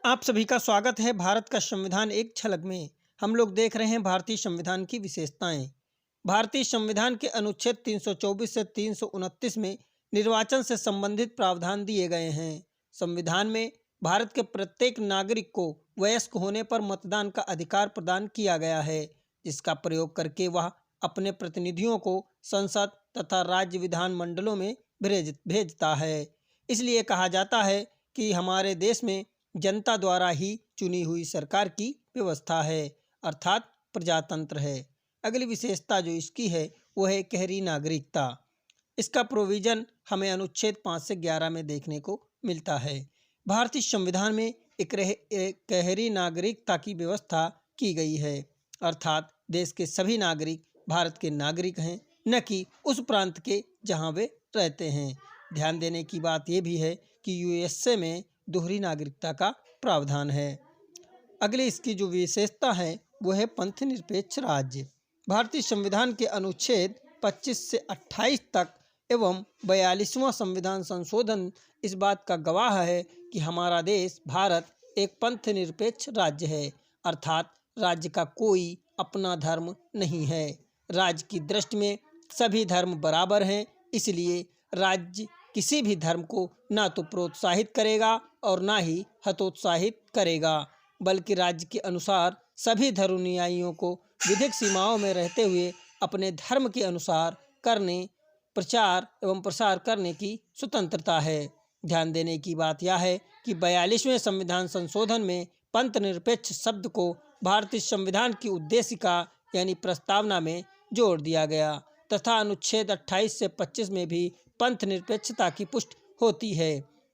आप सभी का स्वागत है। भारत का संविधान एक झलक में हम लोग देख रहे हैं भारतीय संविधान की विशेषताएं। भारतीय संविधान के अनुच्छेद 324 से 329 में निर्वाचन से संबंधित प्रावधान दिए गए हैं। संविधान में भारत के प्रत्येक नागरिक को वयस्क होने पर मतदान का अधिकार प्रदान किया गया है, जिसका प्रयोग करके वह अपने प्रतिनिधियों को संसद तथा राज्य विधान मंडलों में भेजता है। इसलिए कहा जाता है कि हमारे देश में जनता द्वारा ही चुनी हुई सरकार की व्यवस्था है, अर्थात प्रजातंत्र है। अगली विशेषता जो इसकी है वो है गहरी नागरिकता। इसका प्रोविजन हमें अनुच्छेद 5 से 11 में देखने को मिलता है। भारतीय संविधान में एक गहरी नागरिकता की व्यवस्था की गई है, अर्थात देश के सभी नागरिक भारत के नागरिक हैं, न कि उस प्रांत के जहां वे रहते हैं। ध्यान देने की बात यह भी है कि यूएसए में दोहरी नागरिकता का प्रावधान है। अगली इसकी जो विशेषता है वो है पंथ निरपेक्ष राज्य। भारतीय संविधान के अनुच्छेद 25 से 28 तक एवं 42वां संविधान संशोधन इस बात का गवाह है कि हमारा देश भारत एक पंथ निरपेक्ष राज्य है, अर्थात राज्य का कोई अपना धर्म नहीं है। राज्य की दृष्टि में सभी धर्म बराबर हैं, इसलिए राज्य किसी भी धर्म को ना तो प्रोत्साहित करेगा और ना ही हतोत्साहित करेगा, बल्कि राज्य के अनुसार सभी धर्मानुयायियों को विधिक सीमाओं में रहते हुए अपने धर्म के अनुसार करने, प्रचार एवं प्रसार करने की स्वतंत्रता है। ध्यान देने की बात यह है कि 42वें संविधान संशोधन में पंथ निरपेक्ष शब्द को भारतीय संविधान की उद्देशिका यानी प्रस्तावना में जोड़ दिया गया तथा अनुच्छेद 28 से 25 में भी पंथ निरपेक्षता की पुष्टि होती है।